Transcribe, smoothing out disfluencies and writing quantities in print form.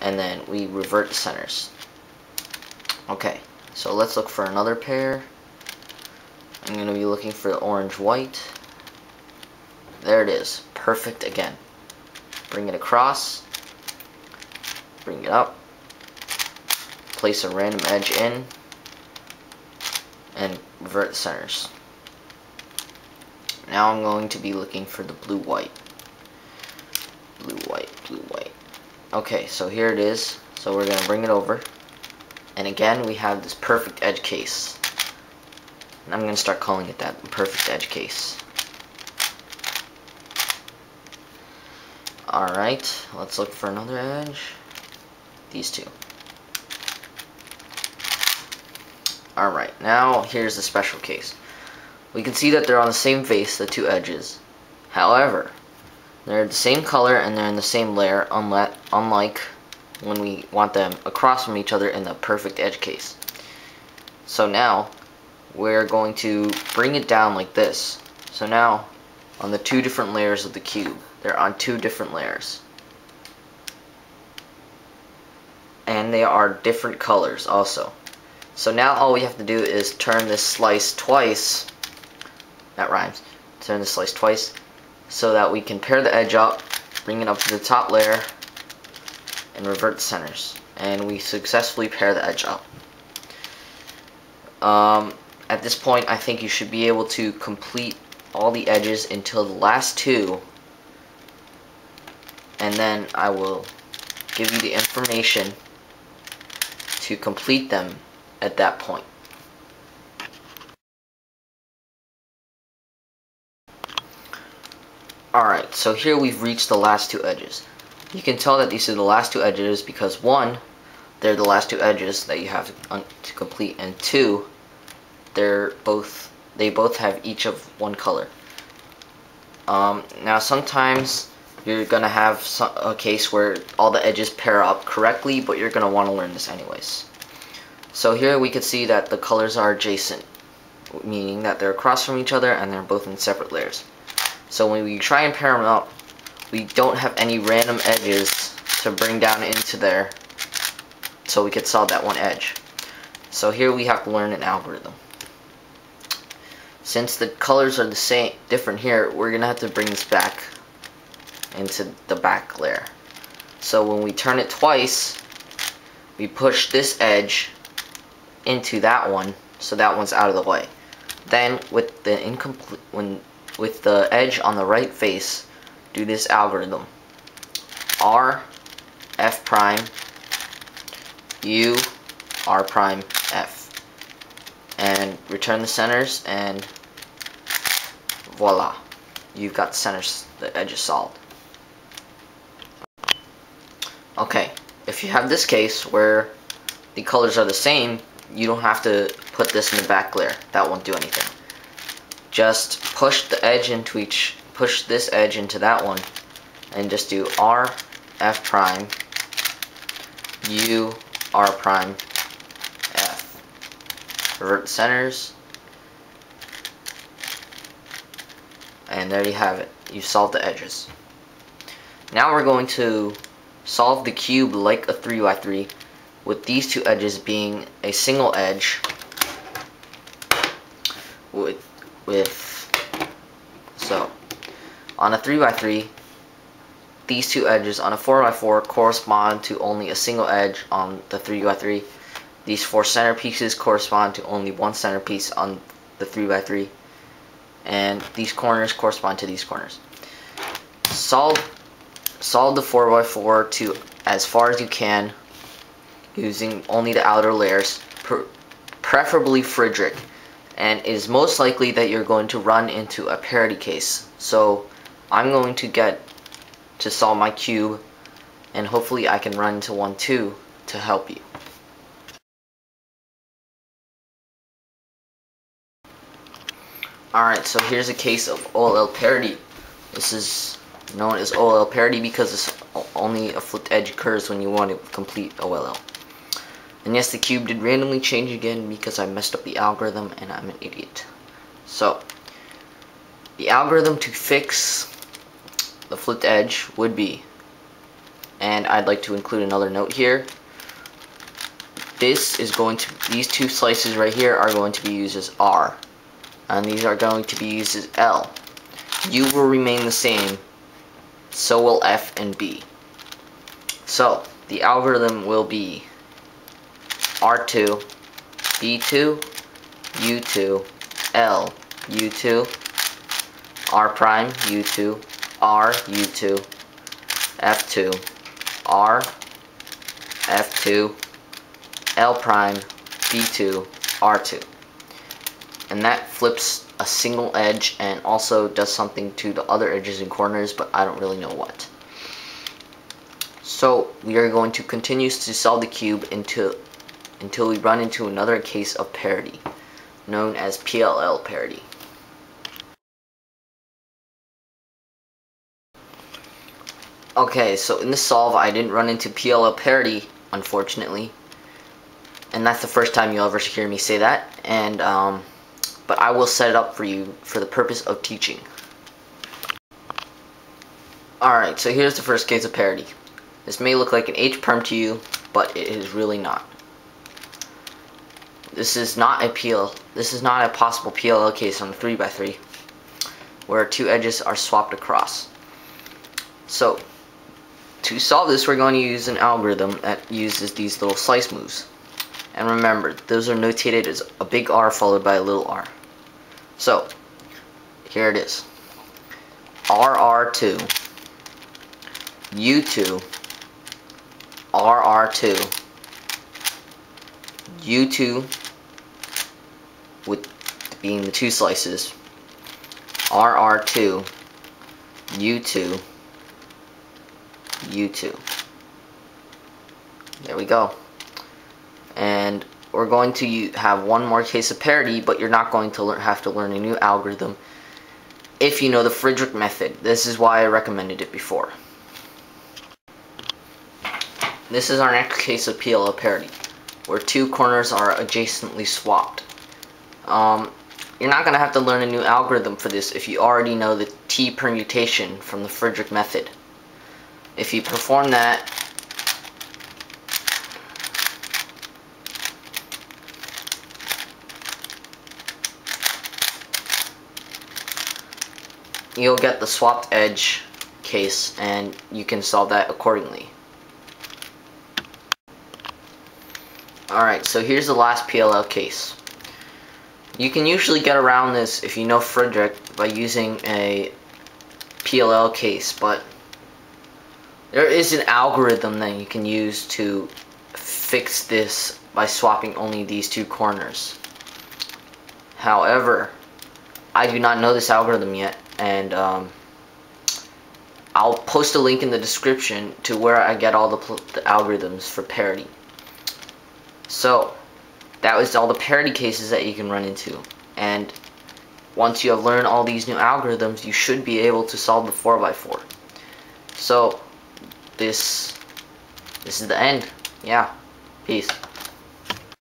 and then we revert the centers. Okay, so let's look for another pair. I'm going to be looking for the orange white. There it is, perfect again. Bring it across, bring it up, place a random edge in, and revert the centers. Now I'm going to be looking for the blue white. Blue white, blue white. Okay, so here it is. So we're going to bring it over. And again, we have this perfect edge case. And I'm going to start calling it that, perfect edge case. Alright, let's look for another edge. These two. Alright, now here's the special case. We can see that they're on the same face, the two edges. However, they're the same color and they're in the same layer, unlike when we want them across from each other in the perfect edge case. So now, we're going to bring it down like this. So now, on the two different layers of the cube, they're on two different layers. And they are different colors also. So now all we have to do is turn this slice twice. That rhymes. Turn the slice twice so that we can pair the edge up, bring it up to the top layer, and revert the centers. And we successfully pair the edge up. At this point, I think you should be able to complete all the edges until the last two, and then I will give you the information to complete them at that point. Alright, so here we've reached the last two edges. You can tell that these are the last two edges because one, they're the last two edges that you have to complete, and two, they both have each of one color. Now sometimes you're gonna have a case where all the edges pair up correctly, but you're gonna want to learn this anyways. So here we can see that the colors are adjacent, meaning that they're across from each other and they're both in separate layers. So when we try and pair them up, we don't have any random edges to bring down into there, so we could solve that one edge. So here we have to learn an algorithm. Since the colors are the same, different here, we're gonna have to bring this back into the back layer. So when we turn it twice, we push this edge into that one, so that one's out of the way. Then with the with the edge on the right face, do this algorithm: R, F prime, U, R prime, F, and return the centers, and voila, you've got the centers, the edges solved. Okay, if you have this case where the colors are the same, you don't have to put this in the back layer. That won't do anything. Just push the edge into push this edge into that one, and just do R, F prime, U, R prime, F. Revert the centers, and there you have it. You solved the edges. Now we're going to solve the cube like a 3x3, with these two edges being a single edge so on a 3x3, these two edges on a 4x4 correspond to only a single edge on the 3x3. These four centerpieces correspond to only one centerpiece on the 3x3, and these corners correspond to these corners. Solve the 4x4 to as far as you can using only the outer layers, preferably Friedrich, and it is most likely that you're going to run into a parity case. So I'm going to get to solve my cube, and hopefully I can run into one too to help you. Alright, so here's a case of OLL parity. This is known as OLL parity because only a flipped edge occurs when you want to complete OLL. And yes, the cube did randomly change again because I messed up the algorithm and I'm an idiot. So, the algorithm to fix the flipped edge would be and I'd like to include another note here. These two slices right here are going to be used as R, and these are going to be used as L. U will remain the same, so will F and B. So the algorithm will be R2, B2, U2, L, U2, R prime, U2, R, U2, F2, R, F2, L prime, B2, R2. And that flips a single edge and also does something to the other edges and corners, but I don't really know what. So we are going to continue to solve the cube until we run into another case of parity, known as PLL parity. Okay, so in this solve I didn't run into PLL parity, unfortunately, and that's the first time you'll ever hear me say that, and but I will set it up for you for the purpose of teaching. Alright, so here's the first case of parity. This may look like an H perm to you, but it is really not. This is not a possible PLL case on a 3x3 where two edges are swapped across. So to solve this, we're going to use an algorithm that uses these little slice moves. And remember, those are notated as a big R followed by a little r. So here it is. RR2, U2, RR2, U2 with being the two slices, RR2, U2, U2. There we go. And we're going to have one more case of parity, but you're not going to have to learn a new algorithm if you know the Friedrich method. This is why I recommended it before. This is our next case of PLL parity, where two corners are adjacently swapped. You're not going to have to learn a new algorithm for this if you already know the T permutation from the Friedrich method. If you perform that, you'll get the swapped edge case, and you can solve that accordingly. Alright, so here's the last PLL case. You can usually get around this if you know Friedrich by using a PLL case, but there is an algorithm that you can use to fix this by swapping only these two corners. However, I do not know this algorithm yet, and I'll post a link in the description to where I get all the algorithms for parity. So that was all the parity cases that you can run into, and once you have learned all these new algorithms, you should be able to solve the 4x4. So this is the end. Yeah, peace.